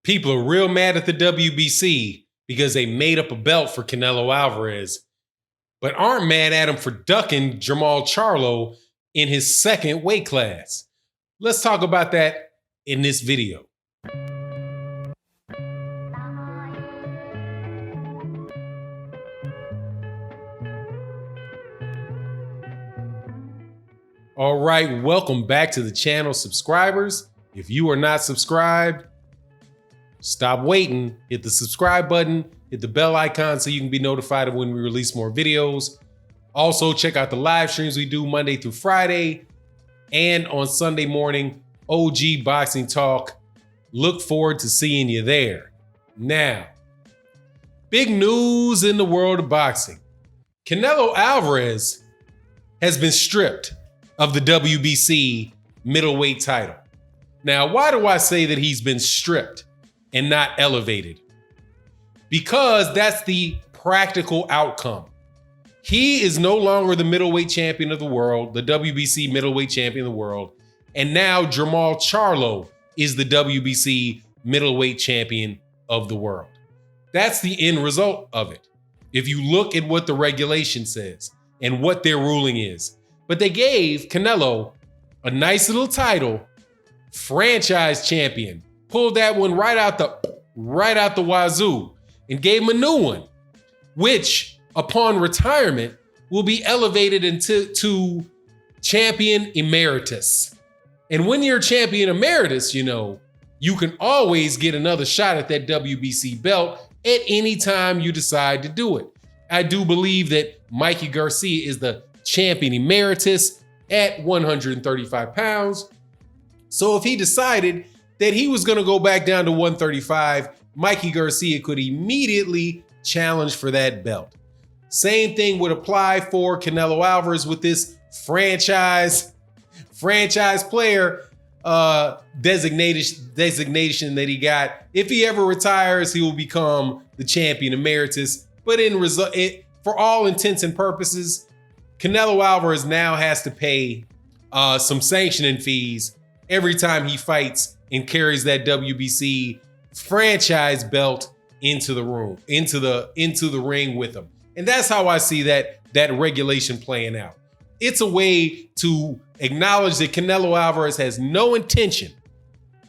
People are real mad at the WBC because they made up a belt for Canelo Alvarez, but aren't mad at him for ducking Jamal Charlo in his second weight class. Let's talk about that in this video. All right, welcome back to the channel, subscribers. If you are not subscribed, stop waiting, hit the subscribe button, hit the bell icon so you can be notified of when we release more videos. Also, check out the live streams we do Monday through Friday and on Sunday morning, OG Boxing Talk. Look forward to seeing you there. Now, big news in the world of boxing. Canelo Alvarez has been stripped of the WBC middleweight title. Now, why do I say that he's been stripped and not elevated? Because that's the practical outcome. He is no longer the middleweight champion of the world, the WBC middleweight champion of the world, and now Jamal Charlo is the WBC middleweight champion of the world. That's the end result of it. If you look at what the regulation says and what their ruling is. But they gave Canelo a nice little title, franchise champion. Pulled that one right out the wazoo and gave him a new one, which upon retirement will be elevated to champion emeritus. And when you're champion emeritus, you know, you can always get another shot at that WBC belt at any time you decide to do it. I do believe that Mikey Garcia is the champion emeritus at 135 pounds. So if he decided that he was going to go back down to 135, Mikey Garcia could immediately challenge for that belt. Same thing would apply for Canelo Alvarez with this franchise player designation that he got. If he ever retires, he will become the champion emeritus. But for all intents and purposes, Canelo Alvarez now has to pay some sanctioning fees every time he fights and carries that WBC franchise belt into the ring with him. And that's how I see that regulation playing out. It's a way to acknowledge that Canelo Alvarez has no intention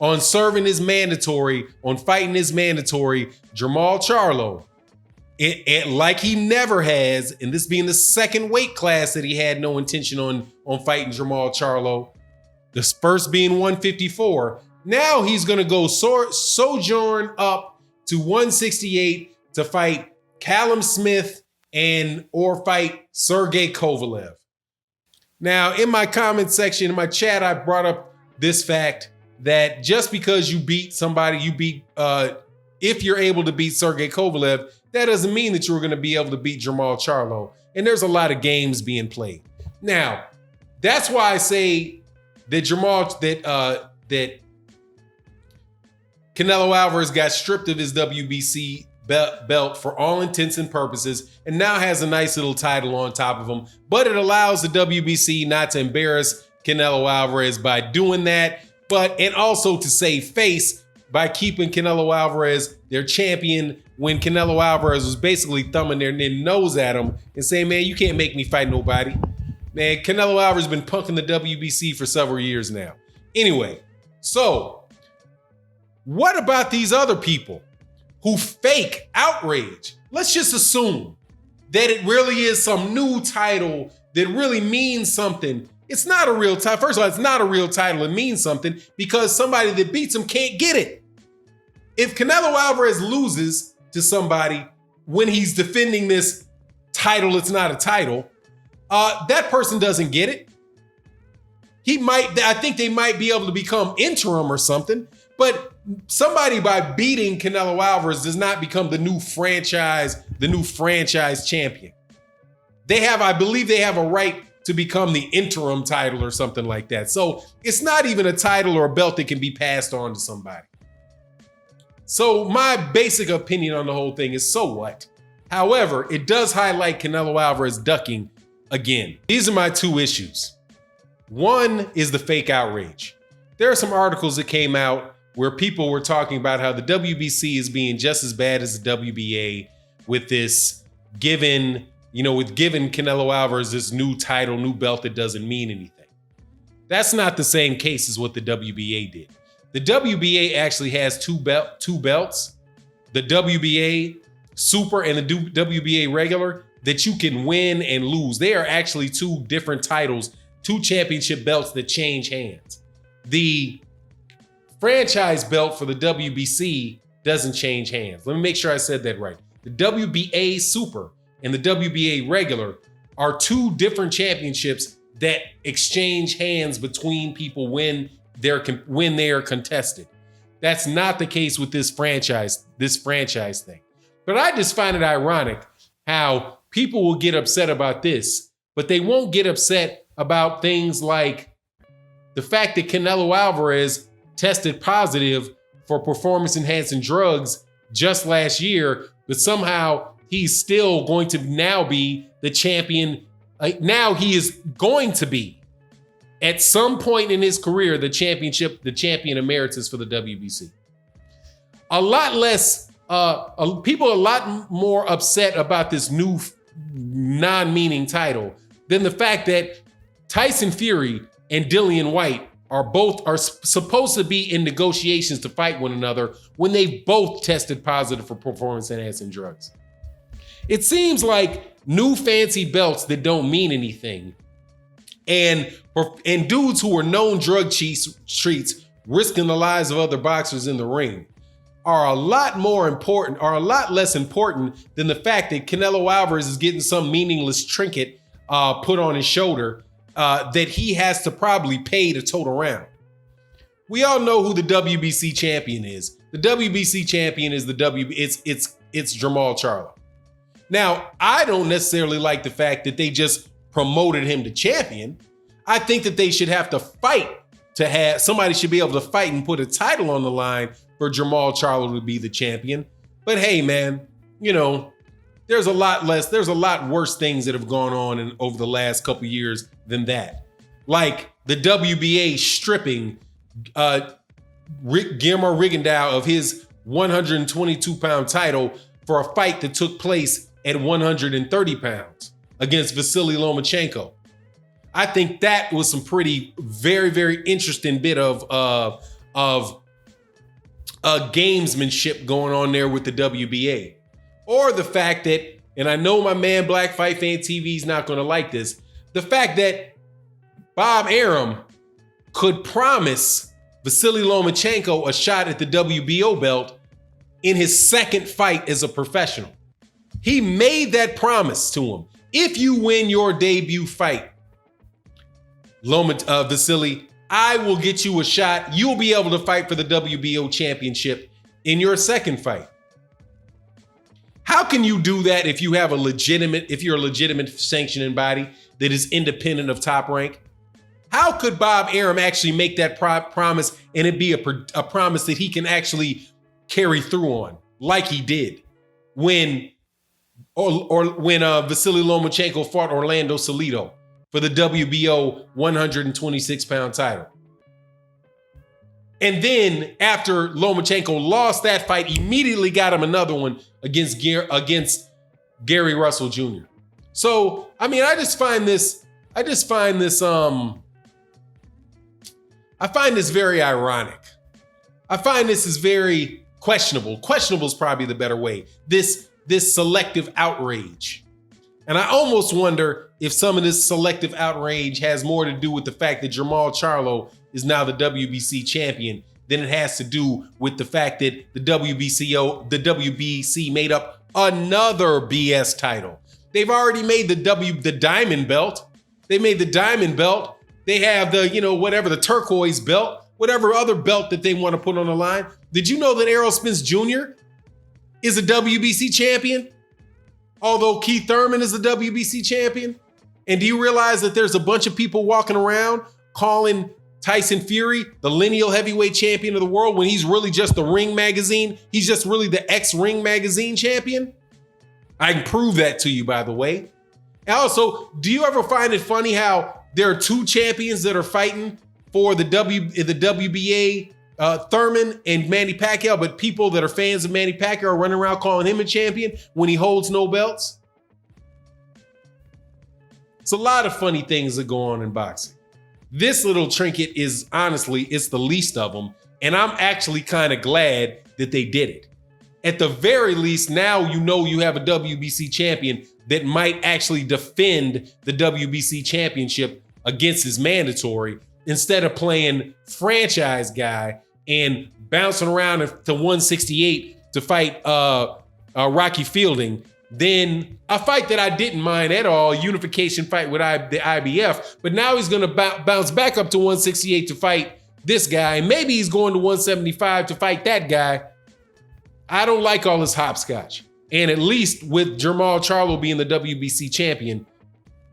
on serving his mandatory, on fighting his mandatory Jamal Charlo. Like he never has, and this being the second weight class that he had no intention on fighting Jamal Charlo, the first being 154. Now he's going to go sojourn up to 168 to fight Callum Smith or fight Sergey Kovalev. Now, in my comment section, in my chat, I brought up this fact that just because you beat somebody, if you're able to beat Sergey Kovalev, that doesn't mean that you're going to be able to beat Jamal Charlo. And there's a lot of games being played. Now, that's why I say that that Canelo Alvarez got stripped of his WBC belt for all intents and purposes, and now has a nice little title on top of him. But it allows the WBC not to embarrass Canelo Alvarez by doing that, and also to save face by keeping Canelo Alvarez their champion when Canelo Alvarez was basically thumbing their nose at him and saying, man, you can't make me fight nobody. Man, Canelo Alvarez has been punking the WBC for several years now. Anyway, so what about these other people who fake outrage? Let's just assume that it really is some new title that really means something. It's not a real title. First of all, it's not a real title. It means something because somebody that beats him can't get it. If Canelo Alvarez loses to somebody when he's defending this title, it's not a title, that person doesn't get it. I think they might be able to become interim or something, but somebody by beating Canelo Alvarez does not become the new franchise champion. I believe they have a right to become the interim title or something like that. So it's not even a title or a belt that can be passed on to somebody. So my basic opinion on the whole thing is, so what? However, it does highlight Canelo Alvarez ducking again. These are my two issues. One is the fake outrage. There are some articles that came out where people were talking about how the WBC is being just as bad as the WBA with this giving Canelo Alvarez this new title, new belt that doesn't mean anything. That's not the same case as what the WBA did. The WBA actually has two belts, the WBA Super and the WBA Regular, that you can win and lose. They are actually two different titles, two championship belts that change hands. The franchise belt for the WBC doesn't change hands. Let me make sure I said that right. The WBA Super and the WBA Regular are two different championships that exchange hands between people when they are contested. That's not the case with this franchise thing. But I just find it ironic how people will get upset about this, but they won't get upset about things like the fact that Canelo Alvarez tested positive for performance-enhancing drugs just last year, but somehow he's still going to now be the champion. Now he is going to be, at some point in his career, the champion emeritus for the WBC. A lot less, people are a lot more upset about this new non-meaning title than the fact that Tyson Fury and Dillian White are supposed to be in negotiations to fight one another when they both tested positive for performance-enhancing drugs. It seems like new fancy belts that don't mean anything and dudes who are known drug treats risking the lives of other boxers in the ring are a lot less important than the fact that Canelo Alvarez is getting some meaningless trinket put on his shoulder that he has to probably pay to tote around. We all know who the WBC champion is. The WBC champion is it's Jamal Charlo. Now, I don't necessarily like the fact that they just promoted him to champion. I think that they should have to fight somebody should be able to fight and put a title on the line for Jamal Charlo to be the champion. But hey, man, there's a lot worse things that have gone on over the last couple years than that. Like the WBA stripping Guillermo Rigondeaux of his 122-pound title for a fight that took place at 130 pounds against Vasily Lomachenko. I think that was some very, very interesting bit of gamesmanship going on there with the WBA. Or the fact that, and I know my man Black Fight Fan TV is not going to like this, the fact that Bob Arum could promise Vasily Lomachenko a shot at the WBO belt in his second fight as a professional. He made that promise to him. If you win your debut fight, Vasily, I will get you a shot. You'll be able to fight for the WBO championship in your second fight. How can you do that if you're a legitimate sanctioning body that is independent of Top Rank? How could Bob Arum actually make that promise and it be a promise that he can actually carry through on, like he did when Vasily Lomachenko fought Orlando Salido for the WBO 126-pound title? And then after Lomachenko lost that fight, immediately got him another one against Gary Russell Jr. So, I mean, I find this very ironic. I find this is very questionable. Questionable is probably the better way. This selective outrage. And I almost wonder if some of this selective outrage has more to do with the fact that Jamal Charlo is now the WBC champion than it has to do with the fact that the WBC made up another BS title. They've already made the diamond belt. They made the diamond belt. They have the turquoise belt, whatever other belt that they want to put on the line. Did you know that Errol Spence Jr. is a WBC champion? Although Keith Thurman is the WBC champion? And do you realize that there's a bunch of people walking around calling Tyson Fury the lineal heavyweight champion of the world when he's really just the Ring Magazine? He's just really the ex-Ring Magazine champion? I can prove that to you, by the way. And also, do you ever find it funny how there are two champions that are fighting for the WBA Thurman and Manny Pacquiao, but people that are fans of Manny Pacquiao are running around calling him a champion when he holds no belts. It's a lot of funny things that go on in boxing. This little trinket is honestly, it's the least of them. And I'm actually kind of glad that they did it. At the very least, now you know you have a WBC champion that might actually defend the WBC championship against his mandatory instead of playing franchise guy and bouncing around to 168 to fight Rocky Fielding. Then a fight that I didn't mind at all, unification fight with the IBF, but now he's gonna bounce back up to 168 to fight this guy. Maybe he's going to 175 to fight that guy. I don't like all this hopscotch. And at least with Jermall Charlo being the WBC champion,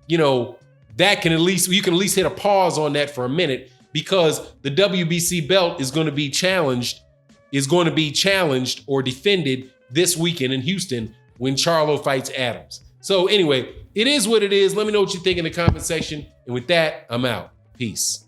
you know, that can you can at least hit a pause on that for a minute, because the WBC belt is going to be challenged or defended this weekend in Houston when Charlo fights Adams. So anyway, it is what it is. Let me know what you think in the comment section. And with that, I'm out. Peace.